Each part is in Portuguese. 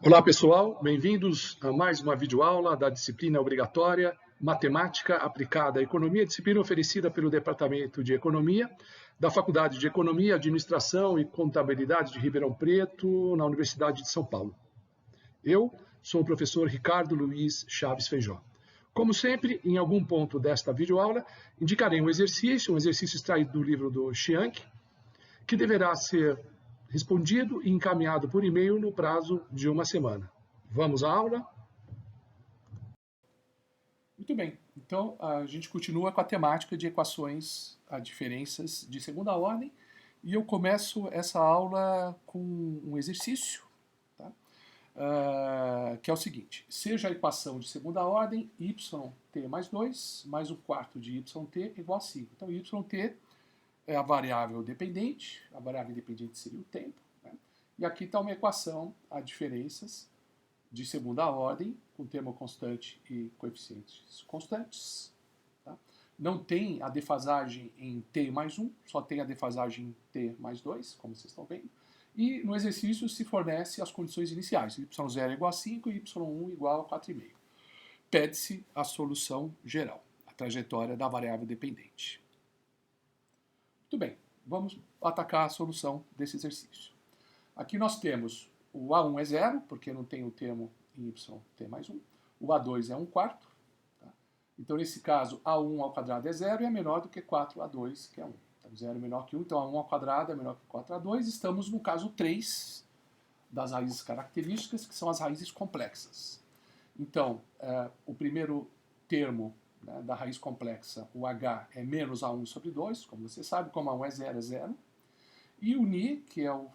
Olá pessoal, bem-vindos a mais uma videoaula da disciplina obrigatória Matemática Aplicada à Economia, disciplina oferecida pelo Departamento de Economia da Faculdade de Economia, Administração e Contabilidade de Ribeirão Preto, na Universidade de São Paulo. Eu sou o professor Ricardo Luiz Chaves Feijó. Como sempre, em algum ponto desta videoaula, indicarei um exercício extraído do livro do Chianchi, que deverá ser respondido e encaminhado por e-mail no prazo de uma semana. Vamos à aula? Muito bem, então a gente continua com a temática de equações a diferenças de segunda ordem e eu começo essa aula com um exercício, tá? Que é o seguinte: seja a equação de segunda ordem yt mais 2 mais um quarto de yt igual a 5. Então yt é a variável dependente seria o tempo, né? E aqui está uma equação a diferenças de segunda ordem, com termo constante e coeficientes constantes. Tá? Não tem a defasagem em t mais 1, só tem a defasagem em t mais 2, como vocês estão vendo. E no exercício se fornece as condições iniciais, y0 igual a 5 e y1 igual a 4,5. Pede-se a solução geral, a trajetória da variável dependente. Muito bem, vamos atacar a solução desse exercício. Aqui nós temos o A1 é zero, porque não tem o termo em yt mais 1. O A2 é 1 quarto. Tá? Então, nesse caso, A1 ao quadrado é zero e é menor do que 4A2, que é 1. Então, 0 é menor que 1, então A1 ao quadrado é menor que 4A2. Estamos no caso 3 das raízes características, que são as raízes complexas. Então, o primeiro termo, né, da raiz complexa, o h, é menos A1 sobre 2, como você sabe, como A1 é 0. E o ni, que é o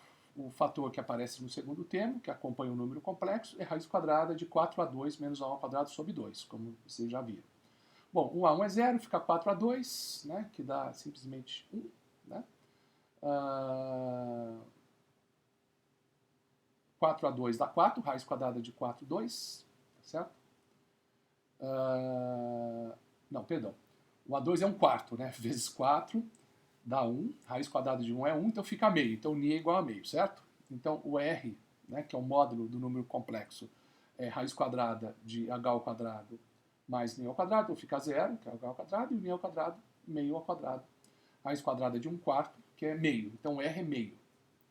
fator que aparece no segundo termo, que acompanha o número complexo, é raiz quadrada de 4A2 menos A1 ao quadrado sobre 2, como vocês já viram. Bom, o A1 é 0, fica 4A2, né, que dá simplesmente 1. Né? 4A2 dá 4, raiz quadrada de 4, 2, tá certo? Não, perdão. O A2 é 1 quarto, né, vezes 4, dá 1, raiz quadrada de 1 é 1, então fica meio. Então, ni é igual a meio, certo? Então, o R, né, que é o módulo do número complexo, é raiz quadrada de h ao quadrado mais ni ao quadrado, então fica 0, que é h ao quadrado, e o ni ao quadrado, meio ao quadrado. Raiz quadrada de 1 quarto, que é meio. Então, R é meio,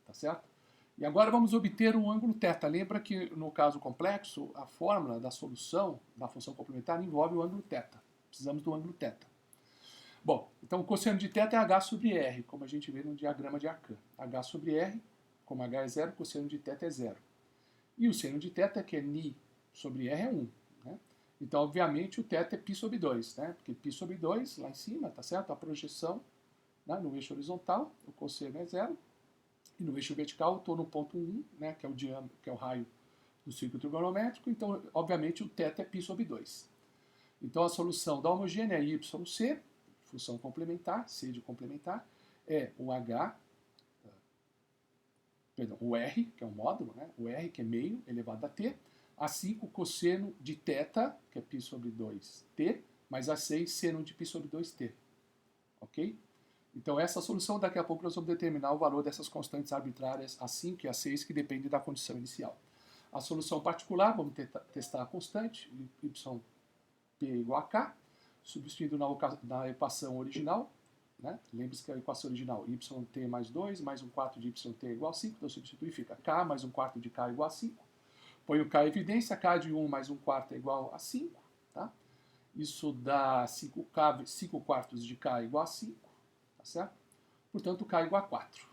tá certo? E agora vamos obter um ângulo θ. Lembra que, no caso complexo, a fórmula da solução da função complementar envolve o ângulo θ. Precisamos do ângulo θ. Bom, então o cosseno de θ é h sobre r, como a gente vê no diagrama de Arcan. h sobre r, como h é 0, o cosseno de θ é 0. E o seno de θ, que é ni sobre r, é 1. Né? Então, obviamente, o θ é π sobre 2, né? Porque π sobre 2, lá em cima, tá certo? A projeção, né, no eixo horizontal, o cosseno é 0. E no eixo vertical, eu estou no ponto 1, né, que é o diâmetro, que é o raio do círculo trigonométrico. Então, obviamente, o θ é π sobre 2. Então, a solução da homogênea é YC, função complementar, C de complementar, é o H, o R, que é um módulo, né? O R, que é meio, elevado a T, assim com o cosseno de θ, que é π sobre 2T, mais a 6, seno de π sobre 2T. Ok? Então, essa solução, daqui a pouco nós vamos determinar o valor dessas constantes arbitrárias A5 e A6, que depende da condição inicial. A solução particular, vamos testar a constante, yp igual a k, substituindo na equação original, né? Lembre-se que a equação original, yt mais 2, mais um quarto de yt é igual a 5, então substitui, fica k mais um quarto de k igual a 5. Põe o k em evidência, k de 1 mais um quarto é igual a 5, tá? Isso dá 5 quartos de k igual a 5, tá certo? Portanto, k igual a 4.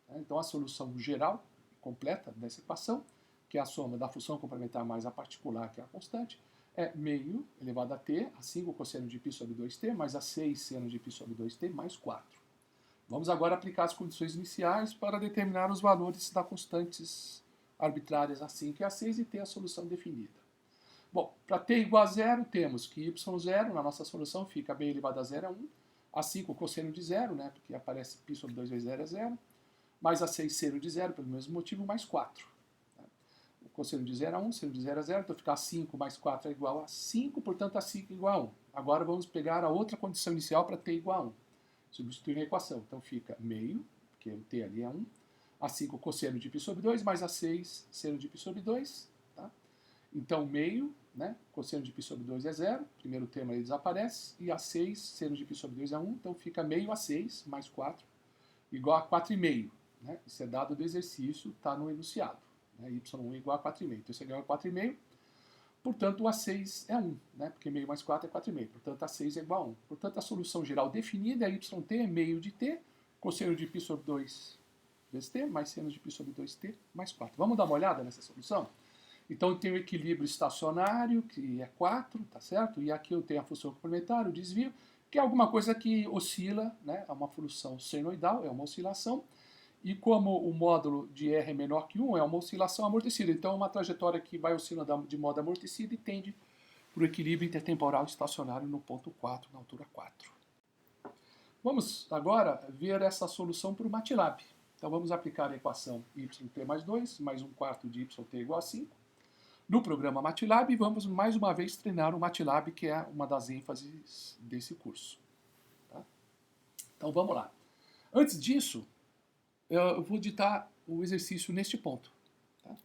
Tá? Então, a solução geral, completa dessa equação, que é a soma da função complementar mais a particular, que é a constante, é meio elevado a t, a 5 cosseno de π sobre 2t, mais a 6 seno de π sobre 2t, mais 4. Vamos agora aplicar as condições iniciais para determinar os valores das constantes arbitrárias A5 e A6 e ter a solução definida. Bom, para t igual a 0, temos que y0, na nossa solução, fica b elevado a 0 é 1, A5 cosseno de 0, né, porque aparece π sobre 2 vezes 0 é 0, mais a 6 seno de 0, pelo mesmo motivo, mais 4. O cosseno de 0 é 1, seno de 0 é 0, então ficar 5 mais 4 é igual a 5, portanto a 5 é igual a 1. Agora vamos pegar a outra condição inicial para t igual a 1. Substituir na equação, então fica meio, porque o t ali é 1, a 5 cosseno de π sobre 2, mais a 6 seno de π sobre 2, Tá? Então, meio, né? Cosseno de π sobre 2 é 0, primeiro termo aí desaparece, e A6, seno de π sobre 2 é 1, então fica meio A6 mais 4, igual a 4,5. Né? Isso é dado do exercício, está no enunciado. Né? Y1 igual a 4,5. Então, isso aqui é 4,5. Portanto, o A6 é 1, né? Porque meio mais 4 é 4,5. Portanto, A6 é igual a 1. Portanto, a solução geral definida é YT é meio de T, cosseno de π sobre 2 vezes T, mais seno de π sobre 2T, mais 4. Vamos dar uma olhada nessa solução? Então, eu tenho o equilíbrio estacionário, que é 4, tá certo? E aqui eu tenho a função complementar, o desvio, que é alguma coisa que oscila, né? É uma função senoidal, é uma oscilação. E como o módulo de R é menor que 1, é uma oscilação amortecida. Então, é uma trajetória que vai oscilando de modo amortecido e tende para o equilíbrio intertemporal estacionário no ponto 4, na altura 4. Vamos agora ver essa solução para o MATLAB. Então, vamos aplicar a equação yt mais 2, mais 1/4 de yt igual a 5. No programa MATLAB, vamos mais uma vez treinar o MATLAB, que é uma das ênfases desse curso. Tá? Então, vamos lá. Antes disso, eu vou ditar o exercício neste ponto. Tá?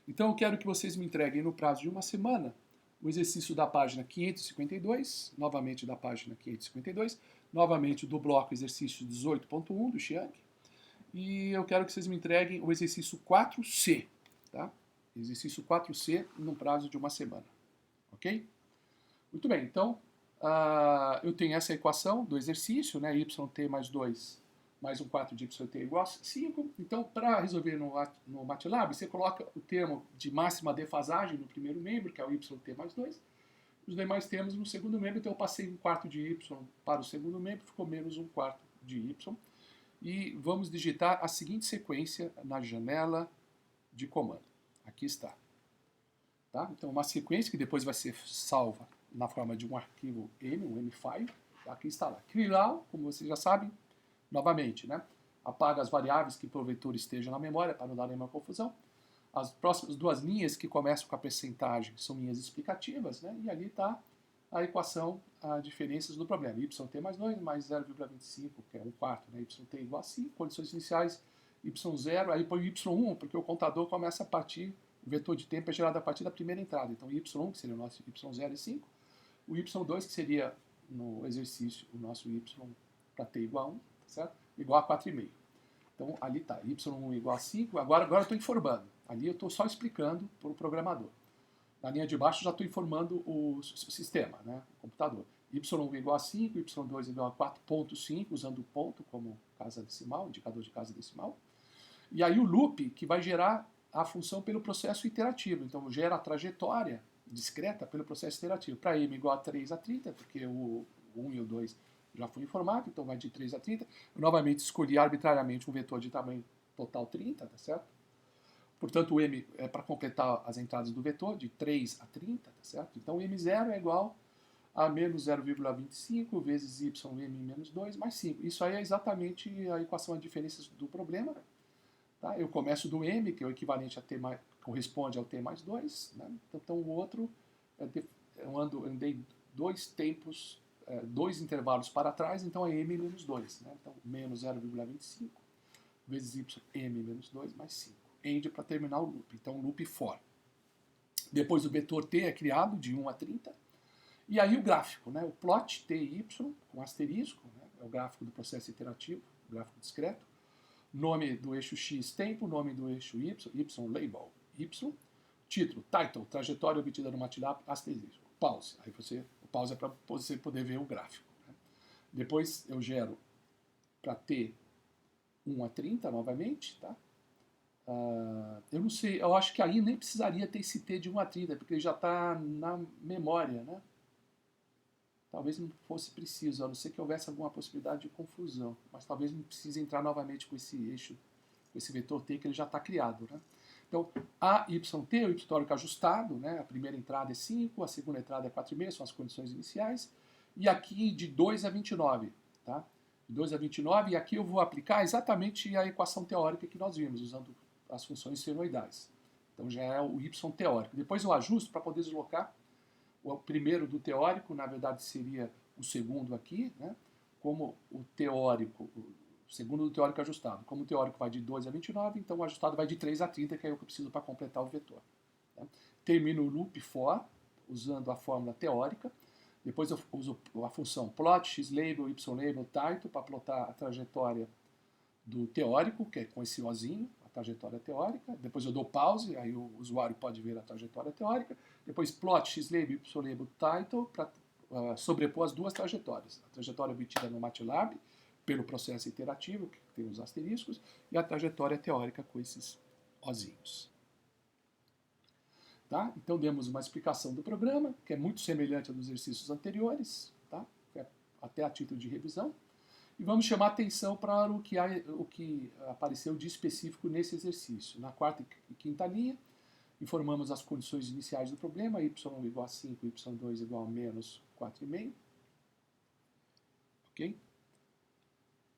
Então, eu quero que vocês me entreguem no prazo de uma semana o exercício da página 552, novamente da página 552, novamente do bloco exercício 18.1 do Chiang, e eu quero que vocês me entreguem o exercício 4C. Tá? Exercício 4C no prazo de uma semana. Ok? Muito bem, então, eu tenho essa equação do exercício, né, yt mais 2 mais 1/4 de yt igual a 5. Então, para resolver no MATLAB, você coloca o termo de máxima defasagem no primeiro membro, que é o yt mais 2. Os demais termos no segundo membro, então eu passei 1/4 de y para o segundo membro, ficou menos 1/4 de y. E vamos digitar a seguinte sequência na janela de comando. Aqui está. Tá? Então, uma sequência que depois vai ser salva na forma de um arquivo M, um M-file. Aqui está lá. Crilau, como vocês já sabem, novamente, né? Apaga as variáveis que porventura estejam na memória para não dar nenhuma confusão. As próximas duas linhas que começam com a percentagem são linhas explicativas, né? E ali está a equação, as diferenças do problema. Yt mais 2 mais 0,25, que é 1/4, né? Yt igual a 5, condições iniciais, y0, aí põe y1, porque o contador começa a partir, o vetor de tempo é gerado a partir da primeira entrada. Então, y1, que seria o nosso y0 é 5, o y2, que seria no exercício o nosso y para t igual a 1, certo? Igual a 4,5. Então, ali está, y1 igual a 5. Agora eu estou informando. Ali eu estou só explicando para o programador. Na linha de baixo, já estou informando o sistema, né? O computador. y1 igual a 5, y2 igual a 4,5, usando o ponto como casa decimal, indicador de casa decimal. E aí o loop, que vai gerar a função pelo processo iterativo. Então, gera a trajetória discreta pelo processo iterativo. Para m igual a 3 a 30, porque o 1 e o 2 já foi informado, então vai de 3 a 30. Eu novamente escolhi arbitrariamente um vetor de tamanho total 30, tá certo? Portanto, o m é para completar as entradas do vetor, de 3 a 30, tá certo? Então, m0 é igual a menos 0,25 vezes ym menos 2 mais 5. Isso aí é exatamente a equação de diferenças do problema. Tá? Eu começo do m, que é o equivalente a t mais, corresponde ao t mais 2. Né? Então, o outro, eu andei dois tempos, dois intervalos para trás, então é m menos 2. Né? Então, menos 0,25 vezes ym menos 2 mais 5. End para terminar o loop. Então, loop for. Depois o vetor t é criado de 1 a 30. E aí o gráfico, né? O plot t e y, com asterisco, né? É o gráfico do processo iterativo, gráfico discreto. Nome do eixo x, tempo. Nome do eixo y, label, y. Título, title, trajetória obtida no MATLAB, asterisco. Pause. Aí o pause é para você poder ver o gráfico. Né? Depois eu gero para t 1 a 30 novamente, tá? Eu não sei, eu acho que aí nem precisaria ter esse t de 1 a 30, porque ele já está na memória, né? Talvez não fosse preciso, a não ser que houvesse alguma possibilidade de confusão, mas talvez não precise entrar novamente com esse eixo, com esse vetor t, que ele já está criado, né? Então, a yt, o histórico ajustado, né? A primeira entrada é 5, a segunda entrada é 4,5, são as condições iniciais, e aqui de 2 a 29, tá? De 2 a 29, e aqui eu vou aplicar exatamente a equação teórica que nós vimos, usando as funções senoidais. Então já é o y teórico. Depois eu ajusto para poder deslocar o primeiro do teórico, na verdade seria o segundo aqui, né? Como o teórico, o segundo do teórico ajustado. Como o teórico vai de 2 a 29, então o ajustado vai de 3 a 30, que é o que eu preciso para completar o vetor. Tá? Termino o loop for, usando a fórmula teórica. Depois eu uso a função plot, xlabel, ylabel, title, para plotar a trajetória do teórico, que é com esse ozinho, a trajetória teórica. Depois eu dou pause, aí o usuário pode ver a trajetória teórica. Depois plot, xlabel, ylabel, title, para sobrepor as duas trajetórias. A trajetória obtida no MATLAB, pelo processo iterativo, que tem os asteriscos, e a trajetória teórica com esses ozinhos. Tá? Então, demos uma explicação do programa, que é muito semelhante a dos exercícios anteriores, tá? Até a título de revisão. E vamos chamar atenção para o que apareceu de específico nesse exercício. Na quarta e quinta linha, informamos as condições iniciais do problema, y igual a 5, y2 igual a menos 4,5. Ok?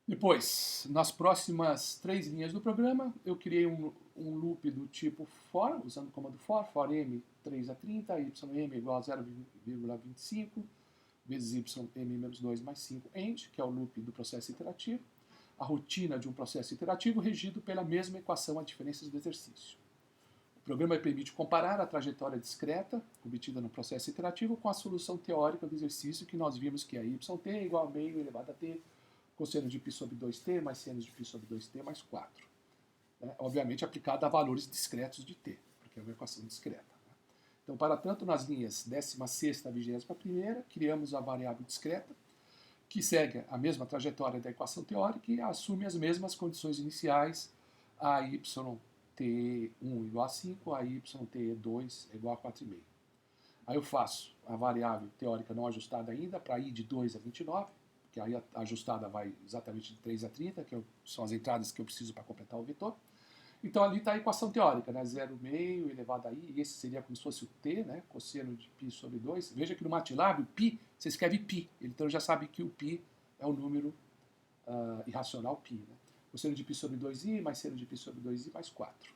Depois, nas próximas 3 linhas do programa, eu criei um loop do tipo for, usando o comando for m 3 a 30, ym igual a 0,25, vezes ym menos 2 mais 5 end, que é o loop do processo iterativo, a rotina de um processo iterativo regido pela mesma equação a diferenças do exercício. O programa permite comparar a trajetória discreta, obtida no processo iterativo, com a solução teórica do exercício, que nós vimos que é yt igual a meio elevado a t, cosseno de π sobre 2t mais seno de π sobre 2t mais 4. Obviamente aplicada a valores discretos de t, porque é uma equação discreta. Então, para tanto nas linhas 16ª a 21ª, criamos a variável discreta, que segue a mesma trajetória da equação teórica e assume as mesmas condições iniciais, a yt1 igual a 5, a yt2 igual a 4,5. Aí eu faço a variável teórica não ajustada ainda, para i de 2 a 29, que aí a ajustada vai exatamente de 3 a 30, que são as entradas que eu preciso para completar o vetor. Então ali está a equação teórica, né? 0,5 elevado a i, e esse seria como se fosse o t, né? Cosseno de π sobre 2. Veja que no MATLAB o π, você escreve π, então já sabe que o π é o número irracional π. Né? Cosseno de π sobre 2i mais seno de π sobre 2i mais 4.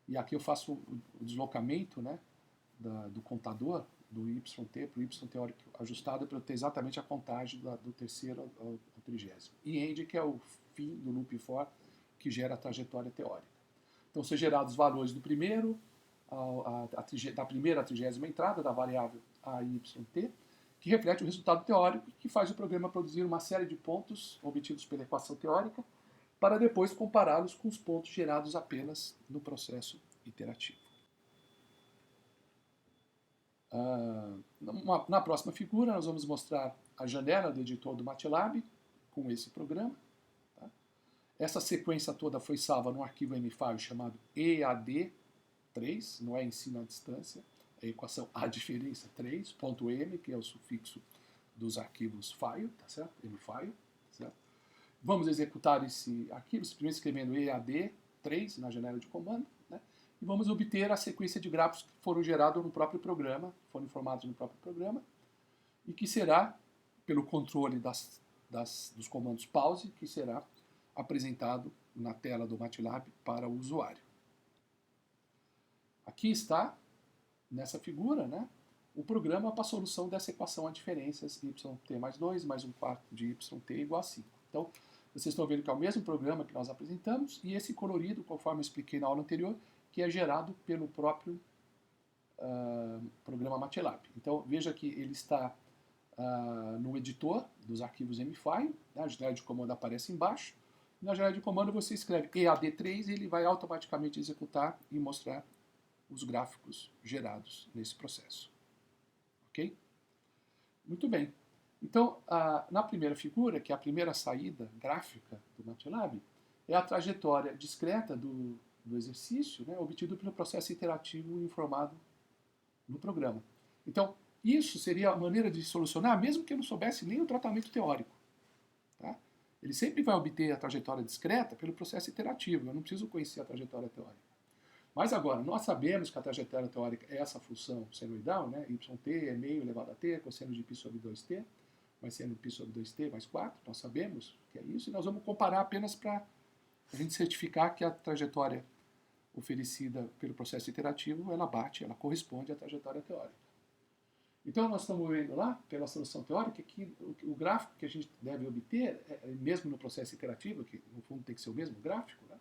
E aqui eu faço o deslocamento, né, do contador, do yt para o y teórico ajustado, para eu ter exatamente a contagem do terceiro ao 30º. E end, que é o fim do loop for, que gera a trajetória teórica. Então, são gerados os valores do primeiro, da primeira à 30ª entrada da variável ayt, que reflete o resultado teórico e que faz o programa produzir uma série de pontos obtidos pela equação teórica para depois compará-los com os pontos gerados apenas no processo iterativo. Na próxima figura, nós vamos mostrar a janela do editor do MATLAB com esse programa. Tá? Essa sequência toda foi salva num arquivo mfile chamado EAD3, não é ensino à distância, é a equação a diferença 3, ponto .m, que é o sufixo dos arquivos file, tá certo? Mfile, tá certo? Vamos executar esse arquivo, primeiro escrevendo EAD3 na janela de comando, né? E vamos obter a sequência de gráficos que foram gerados no próprio programa, foram informados no próprio programa, e que será, pelo controle dos comandos pause, que será apresentado na tela do MATLAB para o usuário. Aqui está, nessa figura, né, o programa para a solução dessa equação a diferenças yt mais 2 mais 1/4 de yt igual a 5. Então, vocês estão vendo que é o mesmo programa que nós apresentamos, e esse colorido, conforme eu expliquei na aula anterior, que é gerado pelo próprio programa MATLAB. Então, veja que ele está no editor dos arquivos mfile, né, a janela de comando aparece embaixo. Na janela de comando você escreve EAD3 e ele vai automaticamente executar e mostrar os gráficos gerados nesse processo. Ok? Muito bem. Então, na primeira figura, que é a primeira saída gráfica do MATLAB, é a trajetória discreta do exercício, né, obtido pelo processo iterativo informado no programa. Então, isso seria a maneira de solucionar, mesmo que eu não soubesse nem o tratamento teórico. Tá? Ele sempre vai obter a trajetória discreta pelo processo iterativo, eu não preciso conhecer a trajetória teórica. Mas agora, nós sabemos que a trajetória teórica é essa função senoidal, né, yt é meio elevado a t, cosseno de π sobre 2t, mais seno de π sobre 2t mais 4, nós sabemos que é isso, e nós vamos comparar apenas para a gente certificar que a trajetória oferecida pelo processo iterativo, ela corresponde à trajetória teórica. Então, nós estamos vendo lá, pela solução teórica, que o gráfico que a gente deve obter, mesmo no processo iterativo, que no fundo tem que ser o mesmo gráfico, né?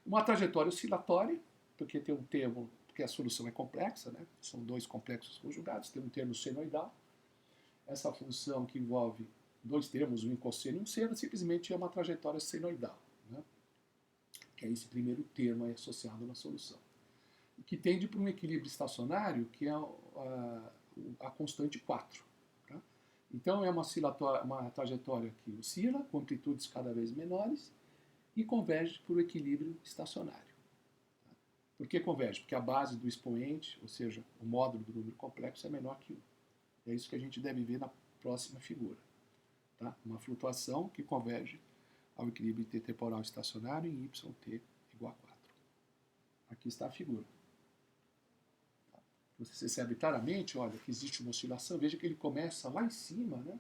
Uma trajetória oscilatória, porque tem um termo porque a solução é complexa, né? São dois complexos conjugados, tem um termo senoidal. Essa função que envolve dois termos, um cosseno e um seno, simplesmente é uma trajetória senoidal, né? Que é esse primeiro termo aí associado na solução. Que tende para um equilíbrio estacionário, que é a constante 4. Tá? Então, é uma trajetória que oscila, com amplitudes cada vez menores, e converge para o equilíbrio estacionário. Tá? Por que converge? Porque a base do expoente, ou seja, o módulo do número complexo, é menor que 1. É isso que a gente deve ver na próxima figura. Tá? Uma flutuação que converge ao equilíbrio intertemporal estacionário em yt igual a 4. Aqui está a figura. Você percebe claramente, olha, que existe uma oscilação. Veja que ele começa lá em cima, né?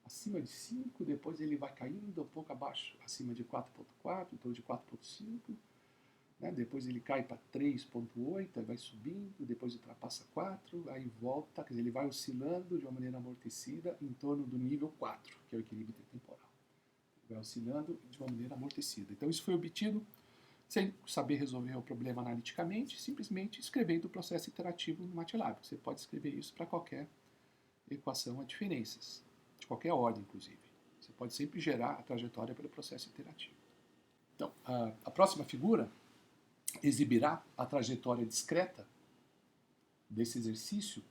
Acima de 5, depois ele vai caindo um pouco abaixo, acima de 4.4, então de 4.5, né? Depois ele cai para 3.8, aí vai subindo, depois ultrapassa 4, aí volta, quer dizer, ele vai oscilando de uma maneira amortecida em torno do nível 4, que é o equilíbrio intertemporal. Vai oscilando de uma maneira amortecida. Então isso foi obtido sem saber resolver o problema analiticamente, simplesmente escrevendo o processo iterativo no MATLAB. Você pode escrever isso para qualquer equação a diferenças, de qualquer ordem, inclusive. Você pode sempre gerar a trajetória pelo processo iterativo. Então, a próxima figura exibirá a trajetória discreta desse exercício,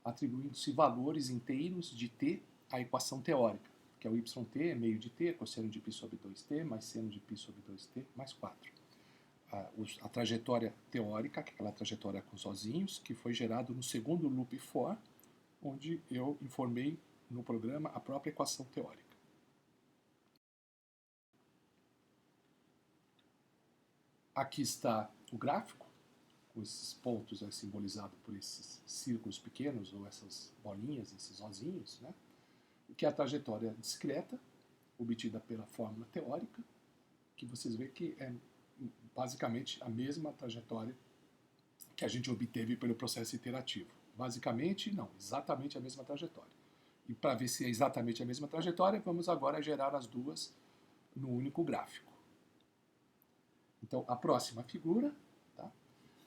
atribuindo-se valores inteiros de t à equação teórica, que é o yt, meio de t, cosseno de π sobre 2t, mais seno de π sobre 2t, mais 4. A trajetória teórica, que é aquela trajetória com os ozinhos, que foi gerado no segundo loop for, onde eu informei no programa a própria equação teórica. Aqui está o gráfico, com esses pontos simbolizados por esses círculos pequenos, ou essas bolinhas, esses ozinhos, né? Que é a trajetória discreta, obtida pela fórmula teórica, que vocês veem que é basicamente a mesma trajetória que a gente obteve pelo processo iterativo. Basicamente, não, exatamente a mesma trajetória. E para ver se é exatamente a mesma trajetória, vamos agora gerar as duas no único gráfico. Então, a próxima figura, tá,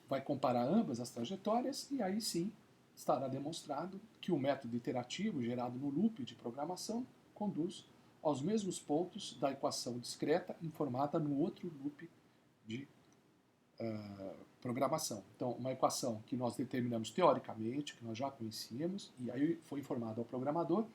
vai comparar ambas as trajetórias e aí sim estará demonstrado que o método iterativo gerado no loop de programação conduz aos mesmos pontos da equação discreta informada no outro loop de programação. Então, uma equação que nós determinamos teoricamente, que nós já conhecíamos, e aí foi informado ao programador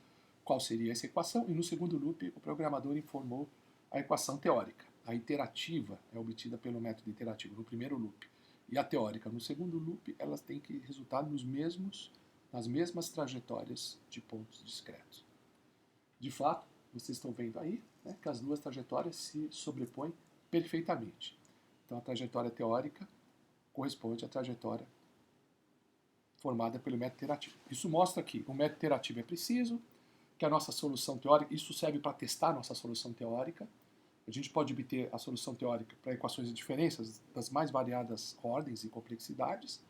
qual seria essa equação, e no segundo loop o programador informou a equação teórica. A iterativa é obtida pelo método iterativo no primeiro loop, e a teórica no segundo loop, elas têm que resultar nas mesmas trajetórias de pontos discretos. De fato, vocês estão vendo aí, né, que as duas trajetórias se sobrepõem perfeitamente. Então, a trajetória teórica corresponde à trajetória formada pelo método iterativo. Isso mostra que o método iterativo é preciso, que a nossa solução teórica, isso serve para testar a nossa solução teórica. A gente pode obter a solução teórica para equações de diferenças das mais variadas ordens e complexidades,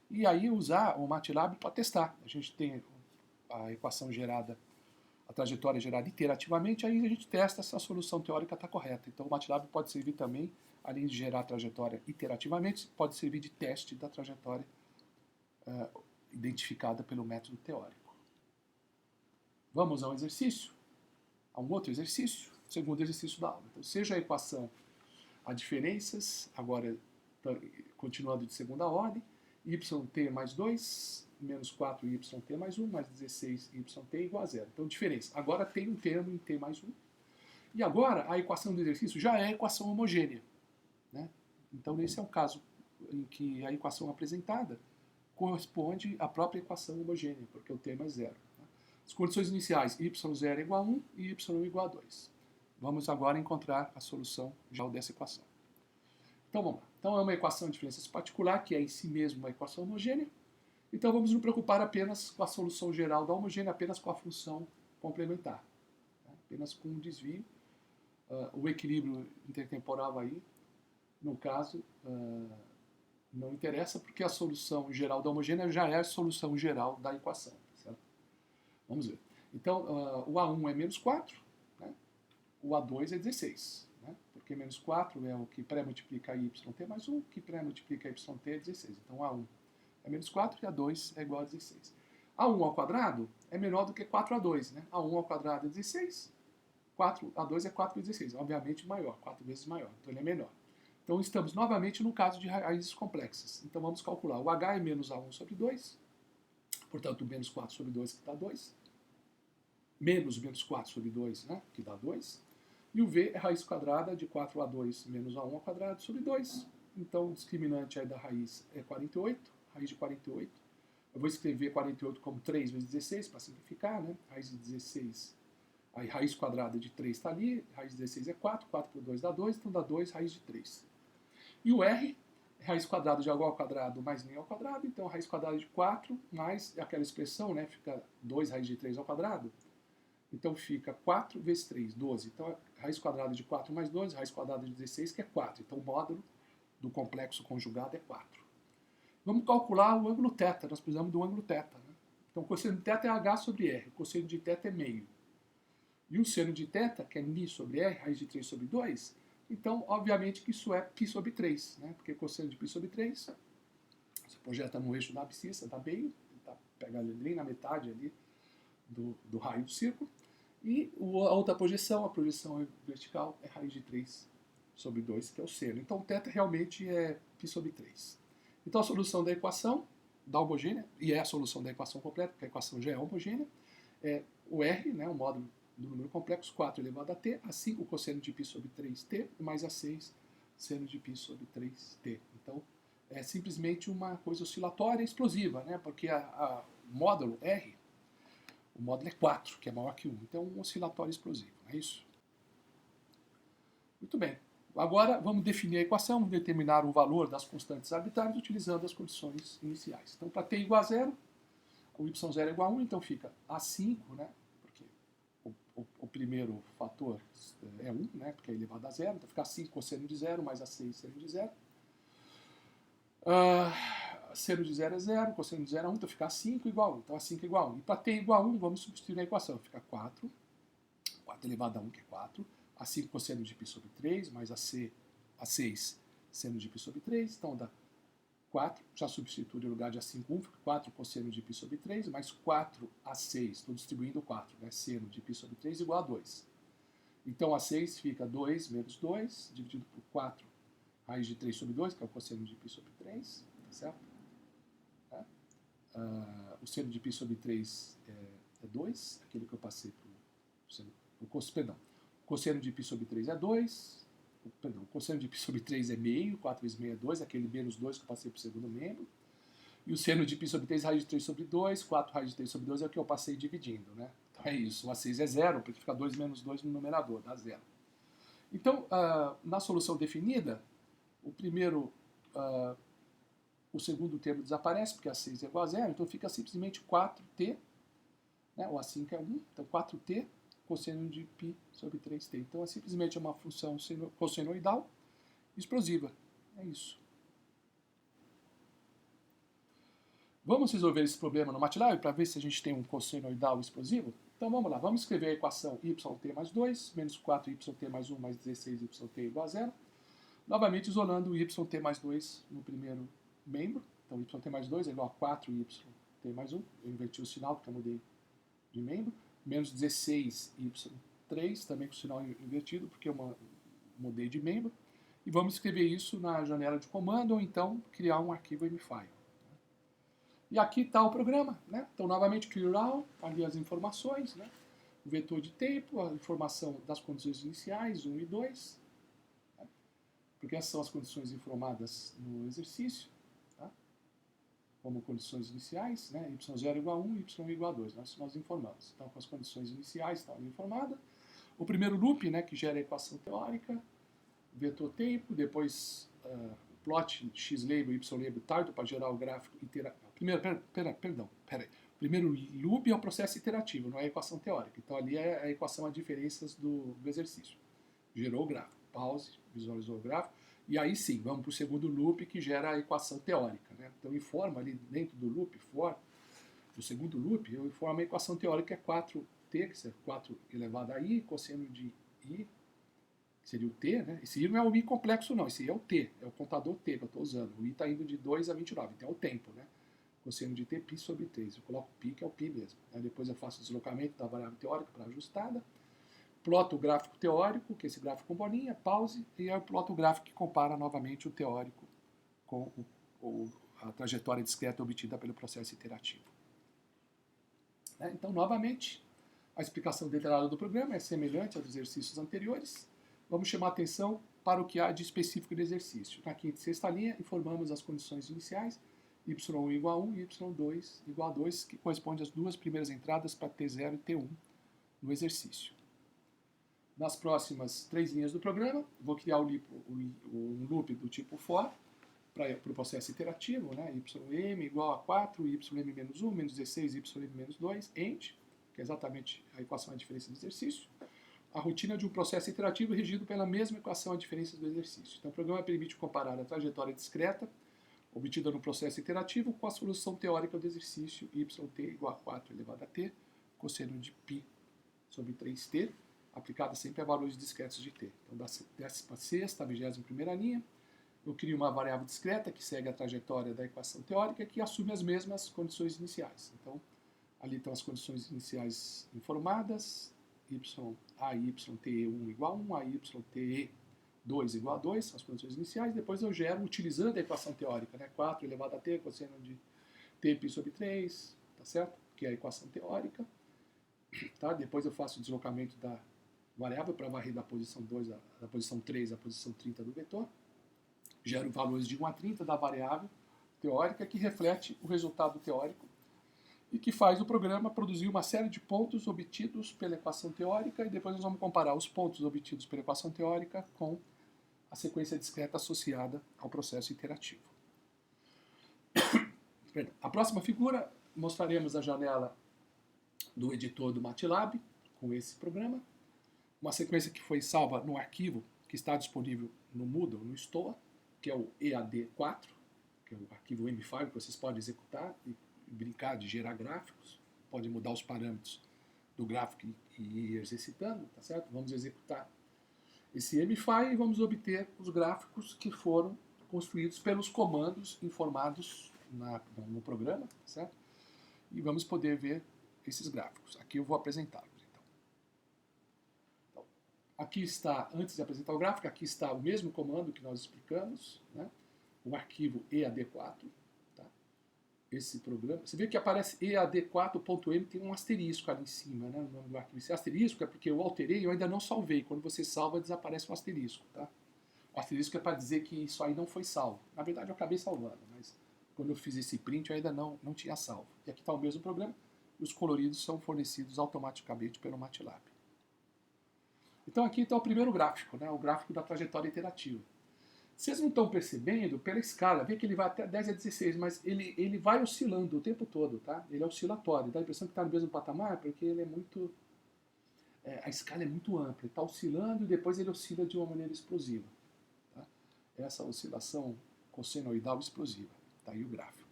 e aí usar o MATLAB para testar. A gente tem a equação gerada, a trajetória gerada iterativamente, aí a gente testa se a solução teórica está correta. Então o MATLAB pode servir também, além de gerar a trajetória iterativamente, pode servir de teste da trajetória identificada pelo método teórico. Vamos ao exercício? A um outro exercício, segundo exercício da aula. Então, seja a equação a diferenças, agora continuando de segunda ordem, yt mais 2, menos 4yt mais 1, mais 16yt igual a 0. Então, diferença. Agora tem um termo em t mais 1. E agora, a equação do exercício já é a equação homogênea, né? Então, esse é um caso em que a equação apresentada corresponde à própria equação homogênea, porque o termo é 0. Tá? As condições iniciais, y0 igual a 1 e y igual a 2. Vamos agora encontrar a solução geral dessa equação. Então, vamos lá. Então, é uma equação de diferenças particular, que é em si mesmo uma equação homogênea. Então, vamos nos preocupar apenas com a solução geral da homogênea, apenas com a função complementar. Tá? Apenas com um desvio. O equilíbrio intertemporal aí, no caso, não interessa, porque a solução geral da homogênea já é a solução geral da equação. Certo? Vamos ver. Então, o A1 é menos 4, né? O A2 é 16, né? Porque porque menos 4 é o que pré-multiplica YT mais 1, que pré-multiplica YT é 16. Então A1 é menos 4 e A2 é igual a 16. A1 ao quadrado é menor do que 4A2, né? A1 ao quadrado é 16, 4A2 é 4 vezes 16, obviamente maior, 4 vezes maior, então ele é menor. Então estamos novamente no caso de raízes complexas. Então vamos calcular. O H é menos A1 sobre 2, portanto menos 4 sobre 2 que dá 2, menos 4 sobre 2, né, que dá 2, e o V é raiz quadrada de 4A2 menos A1 ao quadrado sobre 2. Então o discriminante aí da raiz é 48, raiz de 48. Eu vou escrever 48 como 3 vezes 16 para simplificar, né? Raiz de 16, aí raiz quadrada de 3 está ali, raiz de 16 é 4, 4 por 2 dá 2, então dá 2 raiz de 3. E o R é raiz quadrada de A ao quadrado mais nem ao quadrado, então raiz quadrada de 4 mais aquela expressão, né? Fica 2 raiz de 3 ao quadrado. Então fica 4 vezes 3, 12. Então raiz quadrada de 4 mais 12, raiz quadrada de 16, que é 4. Então o módulo do complexo conjugado é 4. Vamos calcular o ângulo θ, nós precisamos do ângulo θ. Né? Então o cosseno de θ é H sobre R, o cosseno de θ é meio. E o seno de θ, que é μ sobre R, raiz de 3 sobre 2, então obviamente que isso é π sobre 3, né? Porque cosseno de π sobre 3, você projeta no eixo da abscissa, dá meio, tá? Pega ali na metade ali do raio do círculo. E a outra projeção, a projeção vertical, é raiz de 3 sobre 2, que é o seno. Então, θ realmente é π sobre 3. Então, a solução da equação da homogênea, e é a solução da equação completa, porque a equação já é homogênea, é o R, né, o módulo do número complexo, 4 elevado a t, a 5 cosseno de π sobre 3t, mais a 6 seno de π sobre 3t. Então, é simplesmente uma coisa oscilatória explosiva, né, porque o módulo R, o módulo é 4, que é maior que 1. Então, um oscilatório explosivo, não é isso? Muito bem. Agora, vamos definir a equação, vamos determinar o valor das constantes arbitrárias utilizando as condições iniciais. Então, para t igual a 0, o y0 é igual a 1, então fica A5, né? Porque o primeiro fator é 1, né? Porque é elevado a 0. Então, fica A5 cosseno de 0 mais A6 seno de 0. Seno de 0 é 0, cosseno de 0 é 1, então fica A5 igual a 1. Então A5 é igual a 1. E para t igual a 1, vamos substituir na equação. Fica 4 elevado a 1, que é 4. A5 cosseno de π sobre 3, mais A6 seno de π sobre 3. Então dá 4. Já substitui no lugar de A5, 1, fica 4 cosseno de π sobre 3, mais 4A6. Estou distribuindo 4, né? Seno de π sobre 3 igual a 2. Então A6 fica 2 menos 2, dividido por 4 raiz de 3 sobre 2, que é o cosseno de π sobre 3, tá certo? O seno de π sobre 3 é 2, aquele que eu passei para o cosseno. O cosseno de π sobre 3 é 2, o cosseno de π sobre 3 é meio, 4 vezes meio é 2, aquele menos 2 que eu passei para o segundo membro. E o seno de π sobre 3, raiz de 3 sobre 2, 4 raiz de 3 sobre 2 é o que eu passei dividindo, né? Então é isso, o A6 é 0, porque fica 2 menos 2 no numerador, dá 0. Então, na solução definida, o segundo termo desaparece, porque A6 é igual a 0, então fica simplesmente 4t, né? O A5 é 1, então 4t cosseno de π sobre 3t. Então é simplesmente uma função cossenoidal explosiva. É isso. Vamos resolver esse problema no MATLAB para ver se a gente tem um cossenoidal explosivo? Então vamos lá, vamos escrever a equação yt mais 2, menos 4yt mais 1 mais 16yt igual a 0. Novamente isolando o yt mais 2 no primeiro membro. Então yt mais 2 é igual a 4yt mais 1. Eu inverti o sinal porque eu mudei de membro. Menos 16y3, também com o sinal invertido, porque eu mudei de membro. E vamos escrever isso na janela de comando, ou então criar um arquivo mfile. E aqui está o programa, né? Então, novamente, clear all, ali as informações, né? O vetor de tempo, a informação das condições iniciais, 1 e 2, né? Porque essas são as condições informadas no exercício, tá? Como condições iniciais, né? y0 igual a 1 e y igual a 2, nós informamos. Então, com as condições iniciais estão ali informadas. O primeiro loop, né, que gera a equação teórica, vetor tempo, depois plot x-label, y-label, tardo para gerar o gráfico interativo. Peraí. O primeiro loop é o processo iterativo, não é a equação teórica. Então, ali é a equação a diferenças do exercício. Gerou o gráfico, pause, visualizou o gráfico. E aí sim, vamos para o segundo loop que gera a equação teórica, né? Então eu informo ali dentro do loop, do segundo loop, eu informo a equação teórica que é 4t, que é 4 elevado a i, cosseno de i, seria o t, né? Esse i não é o i complexo não, esse i é o t, é o contador t que eu estou usando. O i está indo de 2 a 29, então é o tempo, né? Cosseno de t, π sobre 3. Eu coloco π, que é o π mesmo. Aí depois eu faço o deslocamento da variável teórica para ajustada, ploto o gráfico teórico, que é esse gráfico com bolinha, pause, e aí eu ploto o gráfico que compara novamente o teórico com a trajetória discreta obtida pelo processo iterativo. Então, novamente, a explicação detalhada do programa é semelhante aos exercícios anteriores. Vamos chamar atenção para o que há de específico do exercício. Na quinta e sexta linha, informamos as condições iniciais, y1 igual a 1 e y2 igual a 2, que corresponde às duas primeiras entradas para t0 e t1 no exercício. Nas próximas 3 linhas do programa, vou criar um loop do tipo for para o processo iterativo, né? ym igual a 4, ym menos 1, menos 16, ym menos 2, end, que é exatamente a equação de diferença do exercício. A rotina de um processo iterativo regido pela mesma equação de diferença do exercício. Então, o programa permite comparar a trajetória discreta obtida no processo iterativo com a solução teórica do exercício yt igual a 4 elevado a t, cosseno de π sobre 3t, aplicada sempre a valores discretos de t. Então, da 16ª à 21ª linha, eu crio uma variável discreta que segue a trajetória da equação teórica que assume as mesmas condições iniciais. Então, ali estão as condições iniciais informadas, a yte1 igual a 1, a yte2 igual a 2, são as condições iniciais. Depois eu gero utilizando a equação teórica, né? 4 elevado a t, cosseno de t sobre 3, tá certo? Que é a equação teórica. Tá? Depois eu faço o deslocamento da variável para varrer da posição 2, da posição 3 à posição 30 do vetor. Gero valores de 1 a 30 da variável teórica que reflete o resultado teórico e que faz o programa produzir uma série de pontos obtidos pela equação teórica e depois nós vamos comparar os pontos obtidos pela equação teórica com a sequência discreta associada ao processo iterativo. A próxima figura, mostraremos a janela do editor do MATLAB com esse programa, uma sequência que foi salva no arquivo que está disponível no Moodle, no Stoa, que é o EAD4, que é o arquivo M-File que vocês podem executar e brincar de gerar gráficos, pode mudar os parâmetros do gráfico e ir exercitando, tá certo? Vamos executar esse M-File e vamos obter os gráficos que foram construídos pelos comandos informados no programa, tá certo? E vamos poder ver esses gráficos. Aqui eu vou apresentá-los. Então, aqui está, antes de apresentar o gráfico, aqui está o mesmo comando que nós explicamos, né? O arquivo EAD4, tá? Esse programa. Você vê que aparece EAD4.m, tem um asterisco ali em cima, né, no nome do arquivo. Esse asterisco é porque eu alterei e eu ainda não salvei. Quando você salva, desaparece um asterisco, tá? O asterisco é para dizer que isso aí não foi salvo. Na verdade, eu acabei salvando, mas quando eu fiz esse print, eu ainda não tinha salvo. E aqui está o mesmo programa, e os coloridos são fornecidos automaticamente pelo MATLAB. Então aqui está o primeiro gráfico, né, o gráfico da trajetória iterativa. Vocês não estão percebendo pela escala, vê que ele vai até 10 a 16, mas ele vai oscilando o tempo todo, tá? Ele é oscilatório, dá a impressão que está no mesmo patamar, porque ele é muito... a escala é muito ampla, está oscilando e depois ele oscila de uma maneira explosiva. Tá? Essa oscilação cossenoidal explosiva. Está aí o gráfico.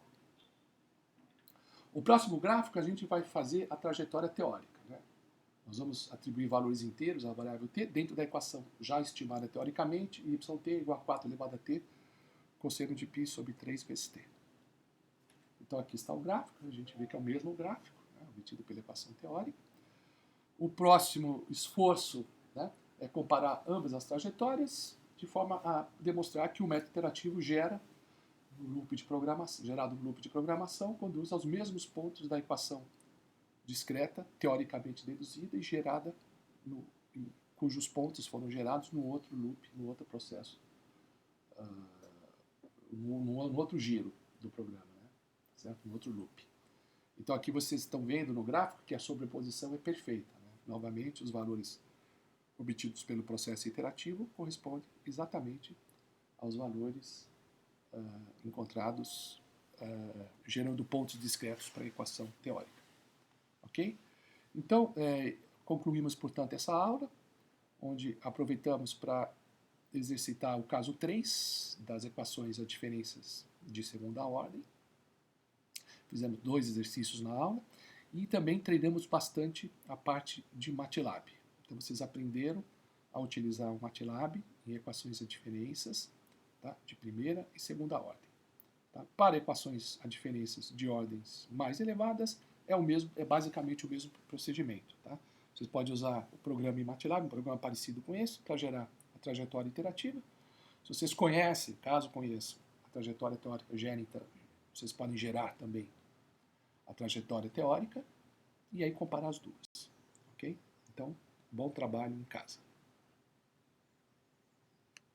O próximo gráfico a gente vai fazer a trajetória teórica. Né? Nós vamos atribuir valores inteiros à variável t dentro da equação já estimada teoricamente, yt igual a 4 elevado a t, cosseno de π sobre 3 vezes t. Então aqui está o gráfico, a gente vê que é o mesmo gráfico, né, obtido pela equação teórica. O próximo esforço, né, é comparar ambas as trajetórias, de forma a demonstrar que o método iterativo gerado no loop de programação, conduz aos mesmos pontos da equação discreta, teoricamente deduzida e gerada, cujos pontos foram gerados no outro loop, no outro processo, no outro giro do programa, né? Certo? No outro loop. Então aqui vocês estão vendo no gráfico que a sobreposição é perfeita. Né? Novamente, os valores obtidos pelo processo iterativo correspondem exatamente aos valores encontrados gerando pontos discretos para a equação teórica. Ok? Então, concluímos, portanto, essa aula, onde aproveitamos para exercitar o caso 3 das equações a diferenças de segunda ordem. Fizemos 2 exercícios na aula e também treinamos bastante a parte de MATLAB. Então, vocês aprenderam a utilizar o MATLAB em equações a diferenças, tá? De primeira e segunda ordem. Tá? Para equações a diferenças de ordens mais elevadas, é basicamente o mesmo procedimento. Tá? Vocês podem usar o programa em MATLAB, um programa parecido com esse, para gerar a trajetória iterativa. Se vocês conhecem, caso conheçam, a trajetória teórica gênita, vocês podem gerar também a trajetória teórica e aí comparar as duas. Ok? Então, bom trabalho em casa.